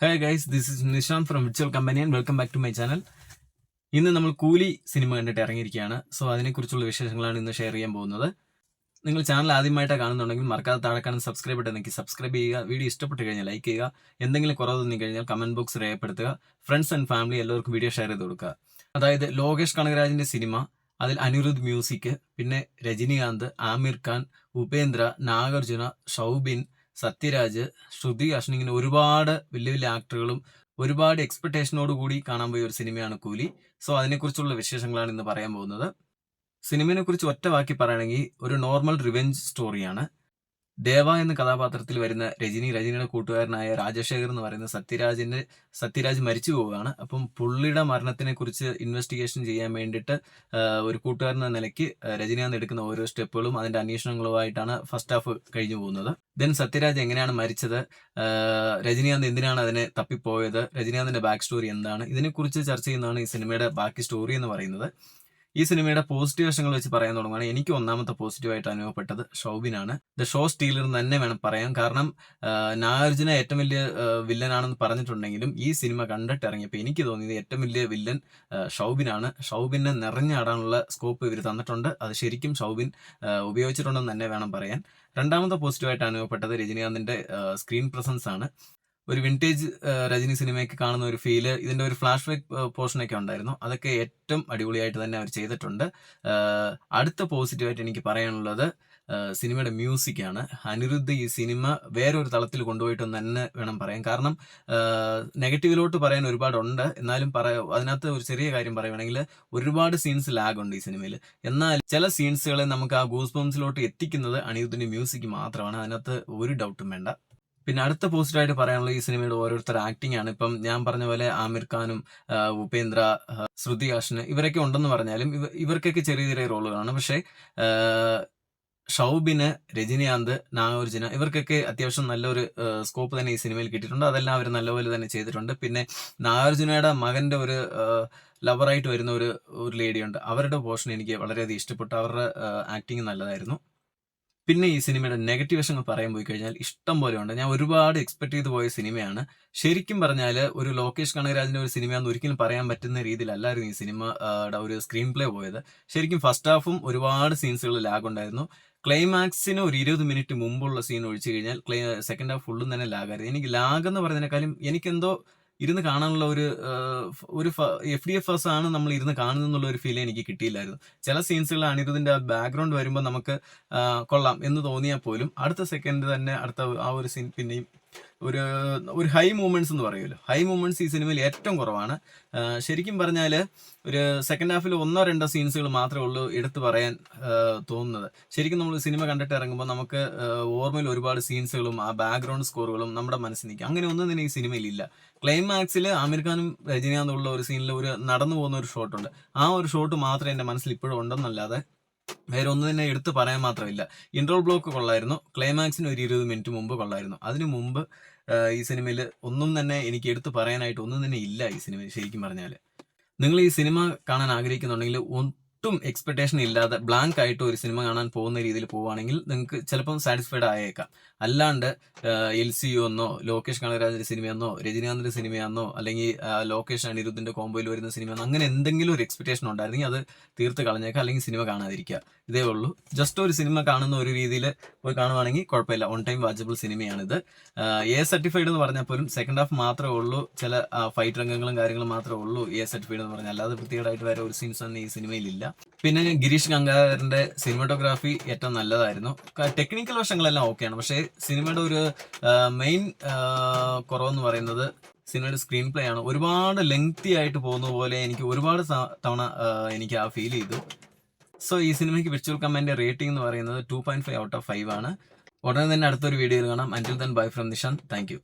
Hi guys, this is Nishant from Virtual Companion. Welcome back to my channel. ഇന്ന് നമ്മൾ കൂലി cinema കണ്ടിട്ട് ഇറങ്ങിയിരിക്കുകയാണ്. സോ അതിനെക്കുറിച്ചുള്ള വിശേഷങ്ങളാണ് ഇന്ന് ഷെയർ ചെയ്യാൻ പോകുന്നത്. നിങ്ങൾ ചാനൽ ആദ്യമായിട്ട് കാണുന്നുണ്ടെങ്കിൽ മറക്കാതെ താഴെ കാണുന്ന സബ്സ്ക്രൈബ് ബട്ടൺ നിങ്ങൾക്ക് സബ്സ്ക്രൈബ് ചെയ്യുക. വീഡിയോ ഇഷ്ടപ്പെട്ട് കഴിഞ്ഞാൽ ലൈക്ക് ചെയ്യുക. എന്തെങ്കിലും കുറവ് തോന്നി കഴിഞ്ഞാൽ കമന്റ് ബോക്സ് രേഖപ്പെടുത്തുക. ഫ്രണ്ട്സ് ആൻഡ് ഫാമിലി എല്ലാവർക്കും വീഡിയോ ഷെയർ ചെയ്ത് കൊടുക്കുക. അതായത് ലോകേഷ് കനകരാജിന്റെ സിനിമ, അതിൽ അനിരുദ്ധ് മ്യൂസിക്, പിന്നെ രജനികാന്ത്, ആമിർ ഖാൻ, ഉപേന്ദ്ര, നാഗാർജുന, ഷൗബിൻ, സത്യരാജ്, ശ്രുതി ഹാസൻ, ഇങ്ങനെ ഒരുപാട് വലിയ വലിയ ആക്ടറുകളും ഒരുപാട് എക്സ്പെക്ടേഷനോട് കൂടി കാണാൻ പോയ ഒരു സിനിമയാണ് കൂലി. സോ അതിനെക്കുറിച്ചുള്ള വിശേഷങ്ങളാണ് ഇന്ന് പറയാൻ പോകുന്നത്. സിനിമയെ കുറിച്ച് ഒറ്റ വാക്കി പറയുകയാണെങ്കിൽ ഒരു നോർമൽ റിവെഞ്ച് സ്റ്റോറിയാണ്. ദേവ എന്ന കഥാപാത്രത്തിൽ വരുന്ന രജനിയുടെ കൂട്ടുകാരനായ രാജശേഖർ എന്ന് പറയുന്ന സത്യരാജ് മരിച്ചു പോവുകയാണ്. അപ്പം പുള്ളിയുടെ മരണത്തിനെ കുറിച്ച് ഇൻവെസ്റ്റിഗേഷൻ ചെയ്യാൻ വേണ്ടിയിട്ട് ഒരു കൂട്ടുകാരൻ എന്ന നിലയ്ക്ക് രജനികാന്ത് എടുക്കുന്ന ഓരോ സ്റ്റെപ്പുകളും അതിന്റെ അന്വേഷണങ്ങളുമായിട്ടാണ് ഫസ്റ്റ് ഹാഫ് കഴിഞ്ഞു പോകുന്നത്. ദെൻ സത്യരാജ് എങ്ങനെയാണ് മരിച്ചത്, രജനികാന്ത് എന്തിനാണ് അതിനെ തപ്പിപ്പോയത്, രജനികാന്തിന്റെ ബാക്ക് സ്റ്റോറി എന്താണ്, ഇതിനെക്കുറിച്ച് ചർച്ച ചെയ്യുന്നതാണ് ഈ സിനിമയുടെ ബാക്കി സ്റ്റോറി എന്ന് പറയുന്നത്. ഈ സിനിമയുടെ പോസിറ്റീവ് വശങ്ങൾ വെച്ച് പറയാൻ തുടങ്ങുകയാണ്. എനിക്ക് ഒന്നാമത്തെ പോസിറ്റീവായിട്ട് അനുഭവപ്പെട്ടത് ഷൗബിനാണ്. ദ ഷോ സ്റ്റീലർ എന്ന് തന്നെ വേണം പറയാൻ. കാരണം നാഗാർജുന ഏറ്റവും വലിയ വില്ലനാണെന്ന് പറഞ്ഞിട്ടുണ്ടെങ്കിലും ഈ സിനിമ കണ്ടിട്ട് ഇറങ്ങിയപ്പോൾ എനിക്ക് തോന്നിയത് ഏറ്റവും വലിയ വില്ലൻ ഷൗബിനാണ്. ഷൗബിനെ നിറഞ്ഞാടാനുള്ള സ്കോപ്പ് ഇവർ തന്നിട്ടുണ്ട്. അത് ശരിക്കും ഷൗബിൻ ഉപയോഗിച്ചിട്ടുണ്ടെന്ന് തന്നെ വേണം പറയാൻ. രണ്ടാമത്തെ പോസിറ്റീവായിട്ട് അനുഭവപ്പെട്ടത് രജനികാന്തിന്റെ സ്ക്രീൻ പ്രസൻസ് ആണ്. ഒരു വിന്റേജ് രജനി സിനിമയൊക്കെ കാണുന്ന ഒരു ഫീല്, ഇതിന്റെ ഒരു ഫ്ലാഷ് ബാക്ക് പോർഷനൊക്കെ ഉണ്ടായിരുന്നു. അതൊക്കെ ഏറ്റവും അടിപൊളിയായിട്ട് തന്നെ അവർ ചെയ്തിട്ടുണ്ട്. അടുത്ത പോസിറ്റീവായിട്ട് എനിക്ക് പറയാനുള്ളത് സിനിമയുടെ മ്യൂസിക് ആണ്. അനിരുദ്ധ് ഈ സിനിമ വേറൊരു തലത്തിൽ കൊണ്ടുപോയിട്ടെന്ന് തന്നെ വേണം പറയാൻ. കാരണം നെഗറ്റീവിലോട്ട് പറയാൻ ഒരുപാടുണ്ട്, എന്നാലും അതിനകത്ത് ഒരു ചെറിയ കാര്യം പറയുകയാണെങ്കിൽ ഒരുപാട് സീൻസ് ലാഗ് ഉണ്ട് ഈ സിനിമയിൽ. എന്നാൽ ചില സീൻസുകളെ നമുക്ക് ആ ഗൂസ് ബംസിലോട്ട് എത്തിക്കുന്നത് അനിരുദ്ധിന്റെ മ്യൂസിക് മാത്രമാണ്. അതിനകത്ത് ഒരു ഡൗട്ടും വേണ്ട. പിന്നെ അടുത്ത പോസിറ്റീവായിട്ട് പറയാനുള്ളത് ഈ സിനിമയുടെ ഓരോരുത്തർ ആക്ടിംഗ് ആണ്. ഇപ്പം ഞാൻ പറഞ്ഞ പോലെ ആമിർ ഖാനും ഉപേന്ദ്ര, ശ്രുതി ഹാസൻ ഇവരൊക്കെ ഉണ്ടെന്ന് പറഞ്ഞാലും ഇവർക്കൊക്കെ ചെറിയ ചെറിയ റോളുകളാണ്. പക്ഷേ ഷൗബിന്, രജനികാന്ത്, നാഗാർജുന ഇവർക്കൊക്കെ അത്യാവശ്യം നല്ലൊരു സ്കോപ്പ് തന്നെ ഈ സിനിമയിൽ കിട്ടിയിട്ടുണ്ട്. അതെല്ലാം അവർ നല്ലപോലെ തന്നെ ചെയ്തിട്ടുണ്ട്. പിന്നെ നാഗാർജുനയുടെ മകന്റെ ഒരു ലവറായിട്ട് വരുന്ന ഒരു ലേഡിയുണ്ട്. അവരുടെ പോർഷൻ എനിക്ക് വളരെയധികം ഇഷ്ടപ്പെട്ടു. അവരുടെ ആക്ടിങ് നല്ലതായിരുന്നു. പിന്നെ ഈ സിനിമയുടെ നെഗറ്റീവ് വശങ്ങൾ പറയാൻ പോയി കഴിഞ്ഞാൽ ഇഷ്ടം പോലെ ഉണ്ട്. ഞാൻ ഒരുപാട് എക്സ്പെക്ട് ചെയ്ത് പോയ സിനിമയാണ്. ശരിക്കും പറഞ്ഞാൽ ഒരു ലോകേഷ് കനകരാജിന്റെ ഒരു സിനിമയാണെന്ന് ഒരിക്കലും പറയാൻ പറ്റുന്ന രീതിയിലല്ലായിരുന്നു ഈ സിനിമയുടെ ഒരു സ്ക്രീൻ പ്ലേ പോയത്. ശരിക്കും ഫസ്റ്റ് ഹാഫും ഒരുപാട് സീൻസുകൾ ലാഗ് ഉണ്ടായിരുന്നു. ക്ലൈമാക്സിന് ഒരു 20 മിനിറ്റ് മുമ്പുള്ള സീൻ ഒഴിച്ചു കഴിഞ്ഞാൽ സെക്കൻഡ് ഹാഫ് ഫുള്ളും തന്നെ ലാഗായിരുന്നു. എനിക്ക് ലാഗ് എന്ന് പറയുന്നതിനേക്കാളും എനിക്കെന്തോ ഇരുന്ന് കാണാനുള്ള ഒരു FDFS ആണ് നമ്മൾ ഇരുന്ന് കാണുന്നുള്ള ഒരു ഫീൽ എനിക്ക് കിട്ടിയില്ലായിരുന്നു. ചില സീൻസുകൾ അനിരുദ്ധിന്റെ ബാക്ക്ഗ്രൗണ്ട് വരുമ്പോൾ നമുക്ക് കൊള്ളാം എന്ന് തോന്നിയാൽ പോലും അടുത്ത സെക്കൻഡ് തന്നെ അടുത്ത ആ ഒരു സീൻ പിന്നെയും ഒരു ഹൈ മൂമെന്റ്സ് എന്ന് പറയുമല്ലോ, ഹൈ മൂമെന്റ്സ് ഈ സിനിമയിൽ ഏറ്റവും കുറവാണ്. ശരിക്കും പറഞ്ഞാൽ ഒരു സെക്കൻഡ് ഹാഫിൽ 1-2 സീൻസുകൾ മാത്രമേ ഉള്ളൂ എടുത്തു പറയാൻ തോന്നുന്നത്. ശരിക്കും നമ്മൾ സിനിമ കണ്ടിട്ട് ഇറങ്ങുമ്പോൾ നമുക്ക് ഓർമ്മയിൽ ഒരുപാട് സീൻസുകളും ആ ബാക്ക്ഗ്രൗണ്ട് സ്കോറുകളും നമ്മുടെ മനസ്സിൽ നിൽക്കും. അങ്ങനെ ഒന്നും തന്നെ ഈ സിനിമയിൽ ഇല്ല. ക്ലൈമാക്സിൽ ആമിർ ഖാനും രജനികാന്തുള്ള ഒരു സീനിൽ ഒരു നടന്നു പോകുന്ന ഒരു ഷോട്ടുണ്ട്. ആ ഒരു ഷോട്ട് മാത്രമേ എൻ്റെ മനസ്സിൽ ഇപ്പോഴും ഉണ്ടെന്നല്ലാതെ വേറെ ഒന്നും തന്നെ എടുത്ത് പറയാൻ മാത്രമില്ല. ഇൻട്രോ ബ്ലോക്ക് കൊള്ളായിരുന്നു. ക്ലൈമാക്സിന് ഒരു 20 മിനിറ്റ് മുമ്പ് കൊള്ളായിരുന്നു. അതിനു മുമ്പ് ഈ സിനിമയിൽ ഒന്നും തന്നെ എനിക്ക് എടുത്ത് പറയാനായിട്ട് ഒന്നും തന്നെ ഇല്ല ഈ സിനിമയിൽ. ശരിക്കും പറഞ്ഞാൽ നിങ്ങൾ ഈ സിനിമ കാണാൻ ആഗ്രഹിക്കുന്നുണ്ടെങ്കിൽ ഒട്ടും എക്സ്പെക്ടേഷൻ ഇല്ലാതെ ബ്ലാങ്ക് ആയിട്ട് ഒരു സിനിമ കാണാൻ പോകുന്ന രീതിയിൽ പോവുകയാണെങ്കിൽ നിങ്ങൾക്ക് ചിലപ്പം സാറ്റിസ്ഫൈഡ് ആയേക്കാം. അല്ലാണ്ട് LCU എന്നോ ലോകേഷ് കനകരാജിന്റെ സിനിമയെന്നോ രജനികാന്തിന്റെ സിനിമയെന്നോ അല്ലെങ്കിൽ ലോകേഷ് അനിരുദ്ധിന്റെ കോമ്പോയിൽ വരുന്ന സിനിമയെന്നോ അങ്ങനെ എന്തെങ്കിലും ഒരു എക്സ്പെക്ടേഷൻ ഉണ്ടായിരുന്നെങ്കിൽ അത് തീർത്ത് കളഞ്ഞേക്കാം, അല്ലെങ്കിൽ സിനിമ കാണാതിരിക്കുക. ഇതേ ഉള്ളൂ. ജസ്റ്റ് ഒരു സിനിമ കാണുന്ന ഒരു രീതിയിൽ പോയി കാണുവാണെങ്കിൽ കുഴപ്പമില്ല. ഓൺ ടൈം വാച്ചബിൾ സിനിമയാണിത്. സർട്ടിഫൈഡ് എന്ന് പറഞ്ഞാൽ പോലും സെക്കൻഡ് ഹാഫ് മാത്രമേ ഉള്ളൂ, ചില ഫൈറ്റ് രംഗങ്ങളും കാര്യങ്ങളും മാത്രമേ ഉള്ളൂ സർട്ടിഫൈഡ് എന്ന് പറഞ്ഞാൽ. അല്ലാതെ വൃത്തികേടായിട്ട് വേറെ ഒരു സീൻസ് തന്നെ ഈ സിനിമയിലില്ല. പിന്നെ ഗിരീഷ് ഗംഗാധരന്റെ സിനിമാറ്റോഗ്രാഫി ഏറ്റവും നല്ലതായിരുന്നു. ടെക്നിക്കൽ വശങ്ങളെല്ലാം ഓക്കെയാണ്. പക്ഷേ സിനിമയുടെ ഒരു മെയിൻ കുറവെന്ന് പറയുന്നത് സിനിമയുടെ സ്ക്രീൻ പ്ലേ ആണ്. ഒരുപാട് ലെങ്തി ആയിട്ട് പോകുന്ന പോലെ എനിക്ക് ഒരുപാട് തവണ എനിക്ക് ആ ഫീൽ ചെയ്തു. സോ ഈ സിനിമയ്ക്ക് വിർച്വൽ കമന്റ് റേറ്റിംഗ് എന്ന് പറയുന്നത് 2.5 ഔട്ട് ഓഫ് 5 ആണ്. ഉടനെ തന്നെ അടുത്തൊരു വീഡിയോയിൽ കാണാം. Until then bye from Nishant. Thank U.